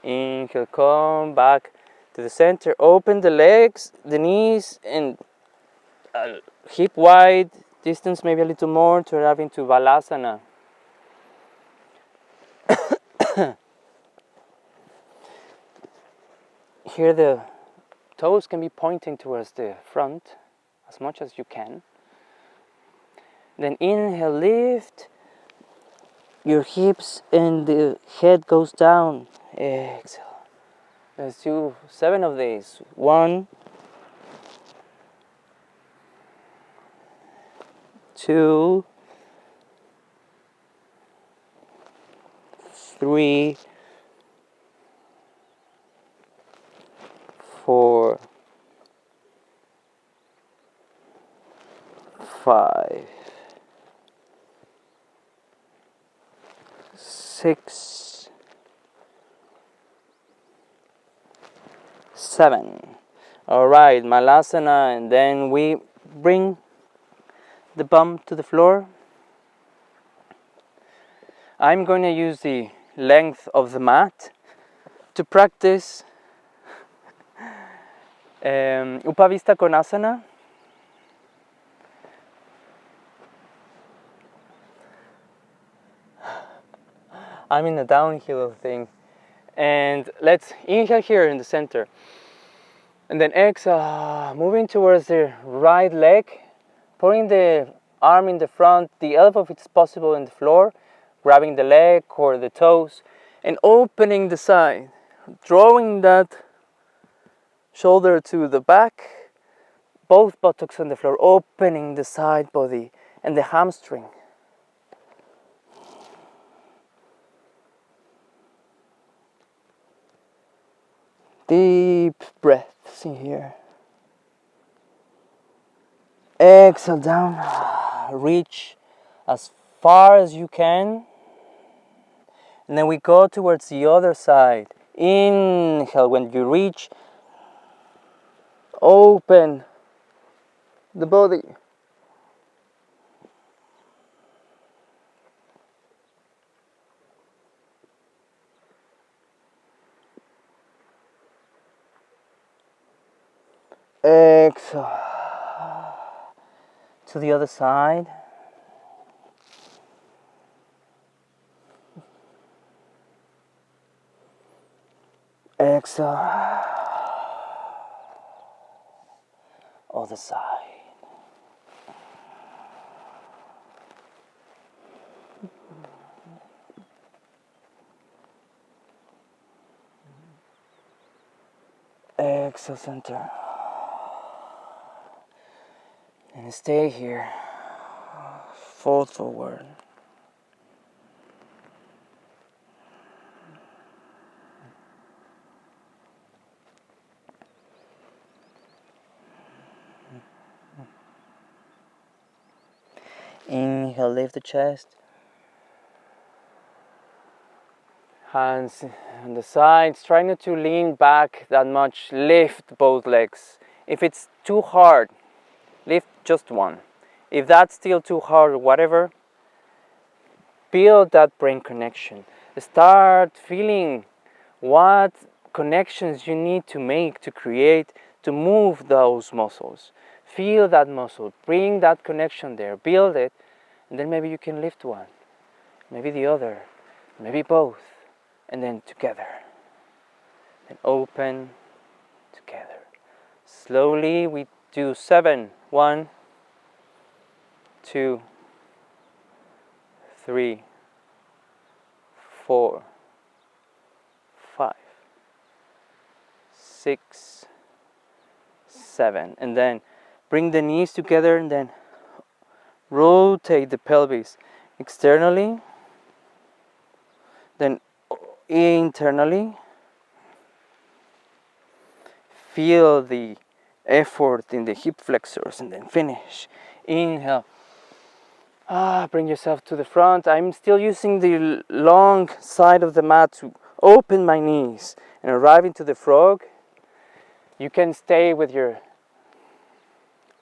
Inhale, come back to the center. Open the legs, the knees, and hip wide, distance maybe a little more to arrive into Balasana. Here the toes can be pointing towards the front as much as you can. Then inhale, lift your hips and the head goes down. Exhale. Let's do 7 of these. 1, 2, 3, 4, 5, 6, 7. All right, Malasana, and then we bring the bum to the floor. I'm going to use the length of the mat to practice Upavista Konasana. I'm in a downhill thing. And let's inhale here in the center. And then exhale, moving towards the right leg, putting the arm in the front, the elbow if it's possible in the floor, grabbing the leg or the toes, and opening the side, drawing that shoulder to the back, both buttocks on the floor, opening the side body and the hamstring. Deep breaths in here. Exhale down, reach as far as you can. And then we go towards the other side. Inhale, when you reach, open the body. Exhale to the other side. Exhale. Other side. Exhale, center. And stay here. Fold forward. Inhale, lift the chest. Hands on the sides. Try not to lean back that much. Lift both legs. If it's too hard, lift just one. If that's still too hard or whatever, build that brain connection. Start feeling what connections you need to make, to create, to move those muscles. Feel that muscle. Bring that connection there. Build it. And then maybe you can lift one. Maybe the other. Maybe both. And then together. Then open, together. Slowly we do 7. 1, 2, 3, 4, 5, 6, 7. And then bring the knees together and then rotate the pelvis externally, then internally. Feel the effort in the hip flexors and then finish. Inhale. Bring yourself to the front. I'm still using the long side of the mat to open my knees and arrive into the frog. You can stay with your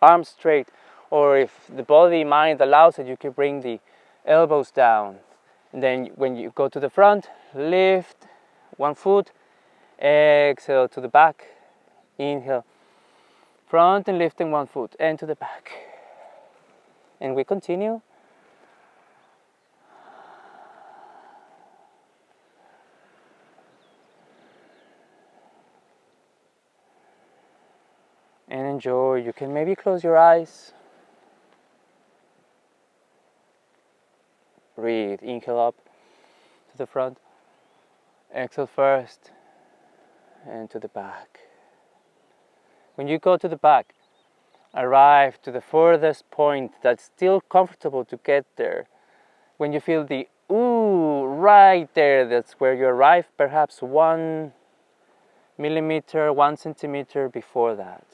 arms straight, or if the body mind allows it, you can bring the elbows down. And then when you go to the front, lift one foot, exhale to the back, inhale, front and lifting one foot, and to the back. And we continue. And enjoy. You can maybe close your eyes. Breathe. Inhale up to the front. Exhale first and to the back. When you go to the back, arrive to the furthest point that's still comfortable to get there. When you feel the ooh right there, that's where you arrive, perhaps 1 millimeter, 1 centimeter before that.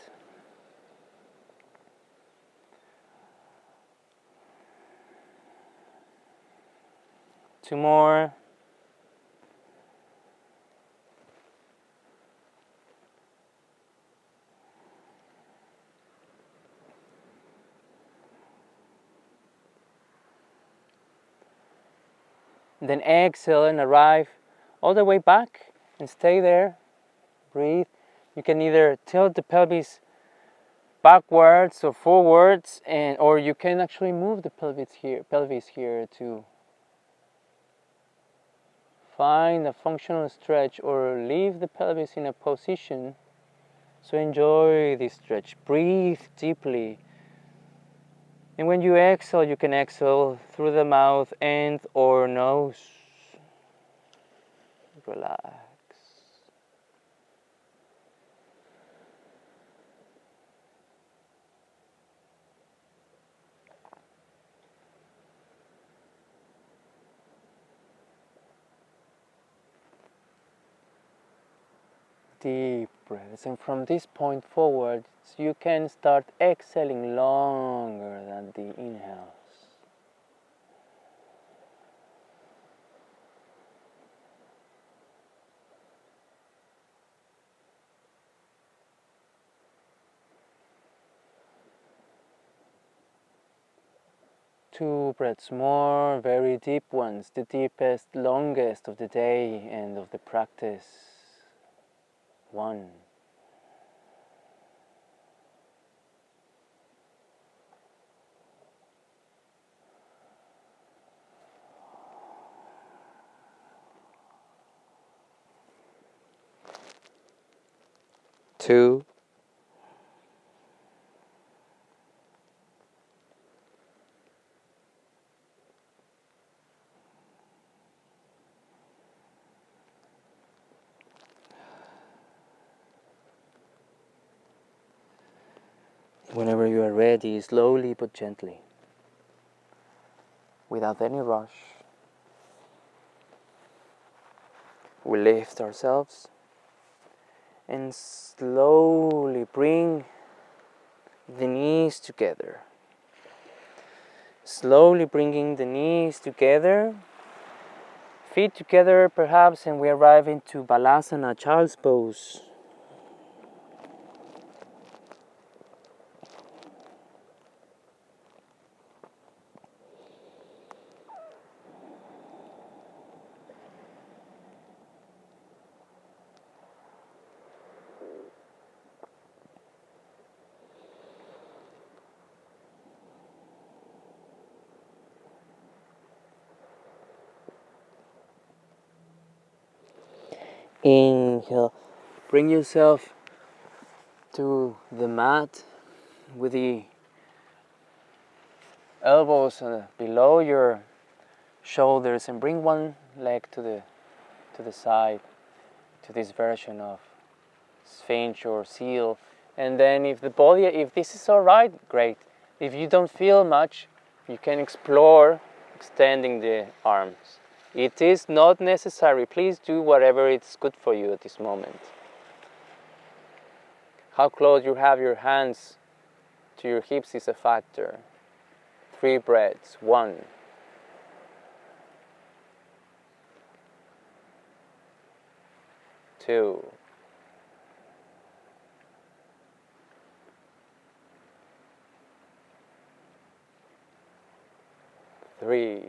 2 more. And then exhale and arrive all the way back and stay there. Breathe. You can either tilt the pelvis backwards or forwards, or you can actually move the pelvis here to find a functional stretch, or leave the pelvis in a position. So enjoy this stretch. Breathe deeply. And when you exhale, you can exhale through the mouth and or nose. Relax. Deep breaths, and from this point forward, you can start exhaling longer than the inhales. 2 breaths more, very deep ones, the deepest, longest of the day and of the practice. 1. Two. Whenever you are ready, slowly but gently, without any rush, we lift ourselves and slowly bring the knees together. Slowly bringing the knees together, feet together perhaps, and we arrive into Balasana, child's pose. Inhale, bring yourself to the mat with the elbows below your shoulders, and bring one leg to the side, to this version of Sphinx or seal. And then if this is alright, great. If you don't feel much, you can explore extending the arms. It is not necessary. Please do whatever is good for you at this moment. How close you have your hands to your hips is a factor. 3 breaths. 1. 2. 3.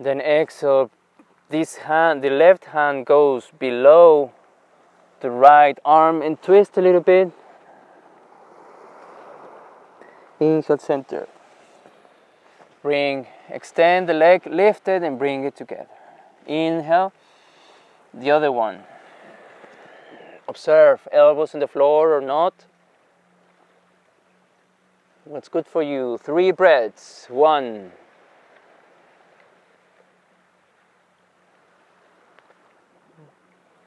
Then exhale. This hand, the left hand, goes below the right arm and twist a little bit. Inhale, center. Extend the leg, lift it and bring it together. Inhale, the other one. Observe, elbows on the floor or not. What's good for you? 3 breaths. 1.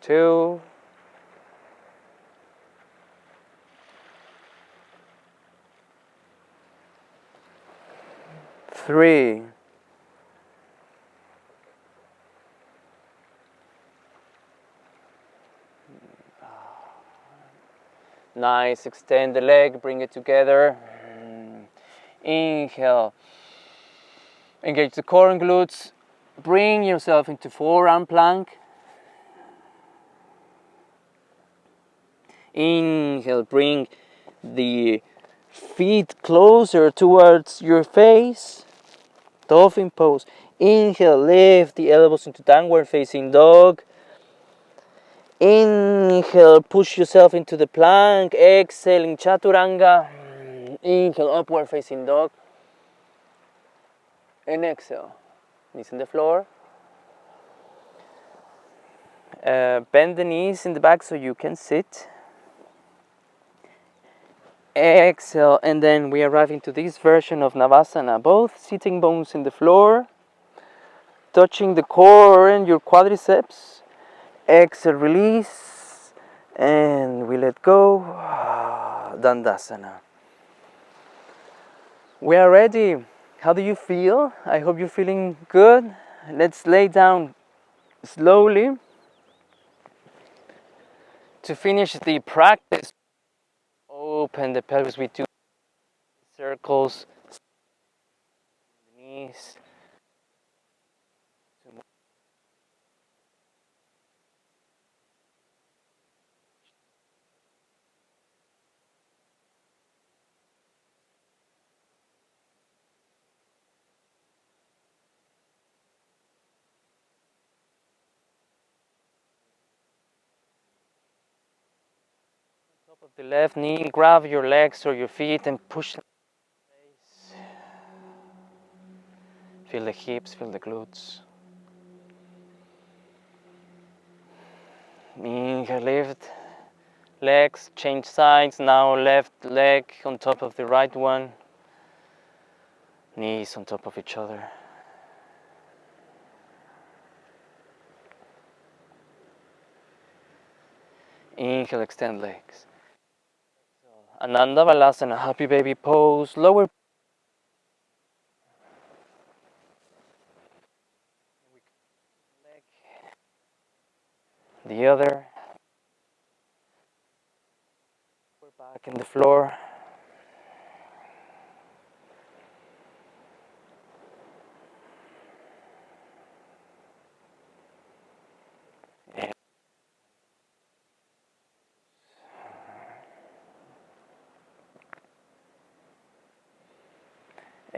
2. 3. Nice. Extend the leg, bring it together. Inhale. Engage the core and glutes. Bring yourself into forearm plank. Inhale, bring the feet closer towards your face. Dolphin pose. Inhale, lift the elbows into downward facing dog. Inhale, push yourself into the plank. Exhaling chaturanga. Inhale, upward facing dog. And exhale, knees on the floor. Bend the knees in the back so you can sit. Exhale, and then we arrive into this version of Navasana. Both sitting bones in the floor, touching the core and your quadriceps. Exhale, release, and we let go. Dandasana. We are ready. How do you feel? I hope you're feeling good. Let's lay down slowly to finish the practice. Open the pelvis with 2 circles, the knees. Top of the left knee, grab your legs or your feet and push them in place. Feel the hips, feel the glutes. Inhale, lift. Legs, change sides. Now left leg on top of the right one. Knees on top of each other. Inhale, extend legs. Ananda Balasana, happy baby pose. Lower leg. The other. We're back in the floor.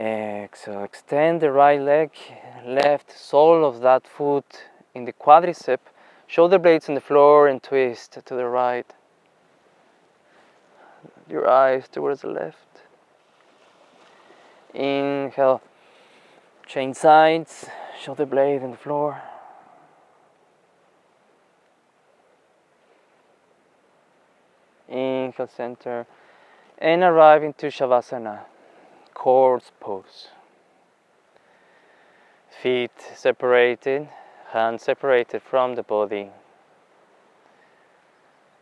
Exhale, extend the right leg, left sole of that foot in the quadricep, shoulder blades on the floor and twist to the right. Your eyes towards the left. Inhale, change sides, shoulder blade on the floor. Inhale, center, and arrive into Shavasana, corpse pose. Feet separated, hands separated from the body.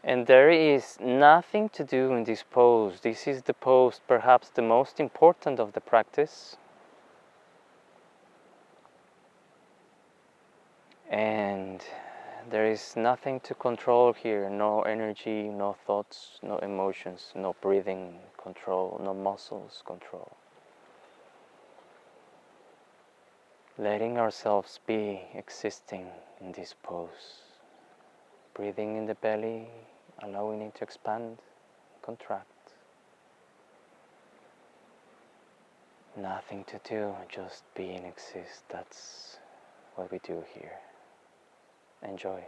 And there is nothing to do in this pose. This is the pose perhaps the most important of the practice. And there is nothing to control here. No energy, no thoughts, no emotions, no breathing control, no muscles control. Letting ourselves be existing in this pose. Breathing in the belly, allowing it to expand, contract. Nothing to do, just be and exist. That's what we do here. Enjoy.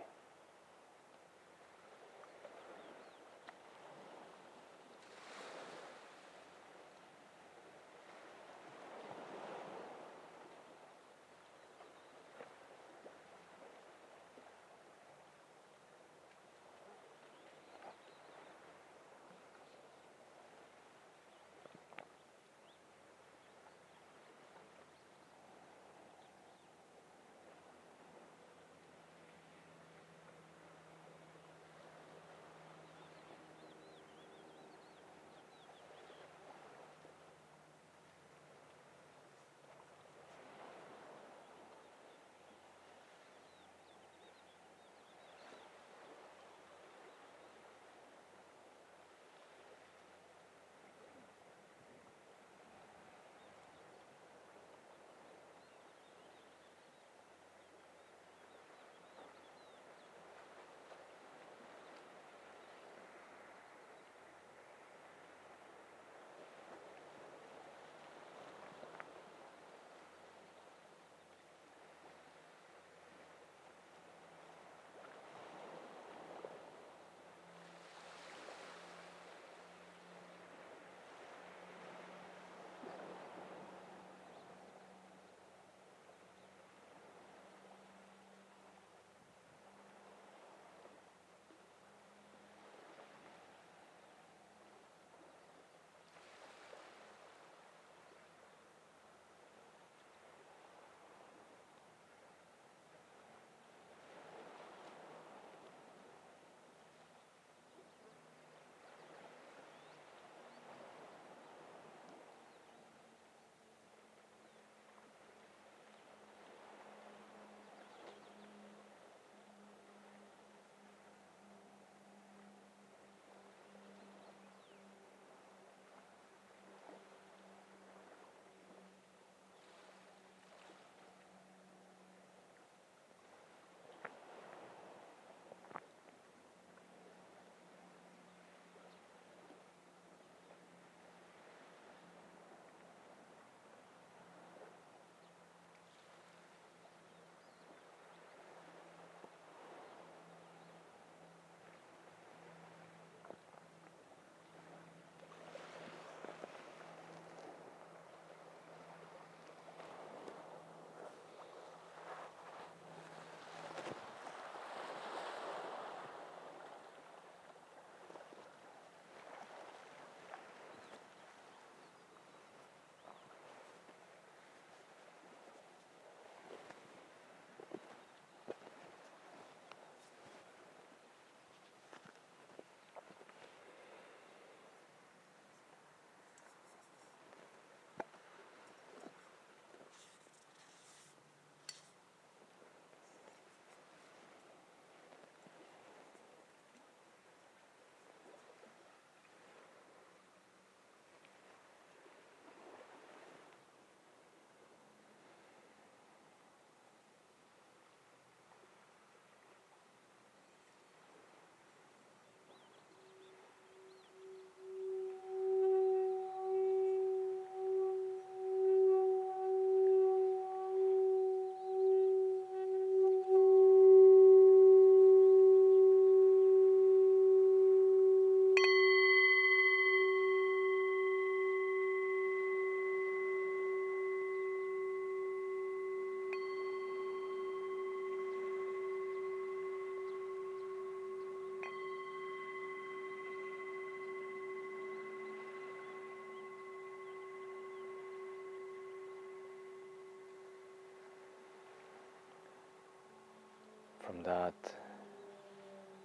from that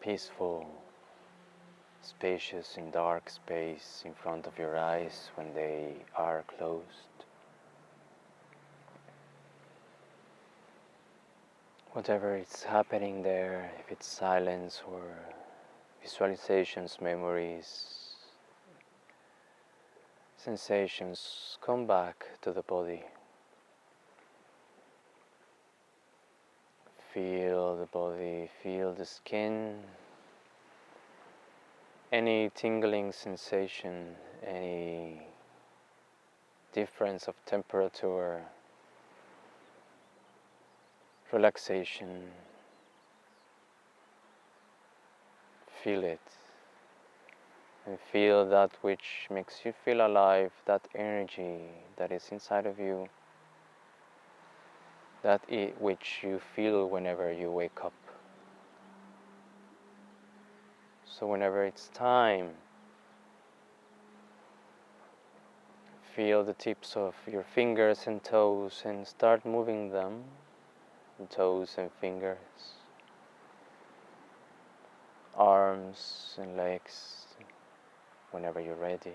peaceful, spacious and dark space in front of your eyes when they are closed. Whatever is happening there, if it's silence or visualizations, memories, sensations, come back to the body. Feel the body, feel the skin, any tingling sensation, any difference of temperature, relaxation. Feel it and feel that which makes you feel alive, that energy that is inside of you, that which you feel whenever you wake up. So whenever it's time, feel the tips of your fingers and toes and start moving them, toes and fingers, arms and legs, whenever you're ready.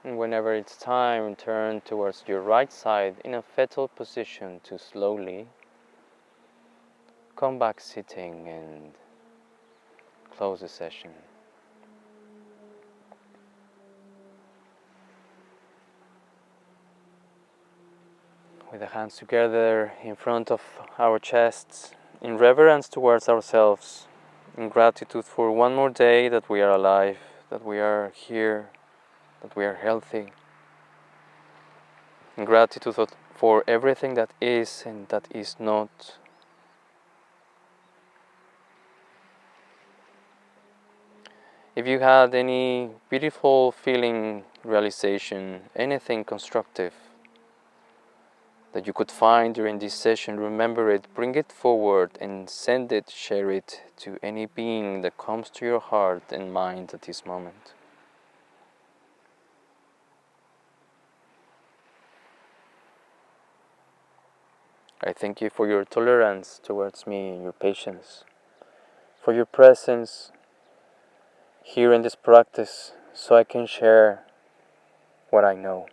And whenever it's time, turn towards your right side in a fetal position to slowly come back sitting and close the session. With the hands together in front of our chests, in reverence towards ourselves, in gratitude for one more day that we are alive, that we are here, that we are healthy, in gratitude for everything that is and that is not. If you had any beautiful feeling, realization, anything constructive that you could find during this session, remember it, bring it forward and send it, share it to any being that comes to your heart and mind at this moment. I thank you for your tolerance towards me and your patience, for your presence here in this practice so I can share what I know.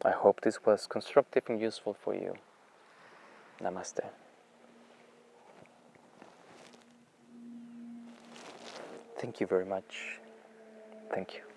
I hope this was constructive and useful for you. Namaste. Thank you very much. Thank you.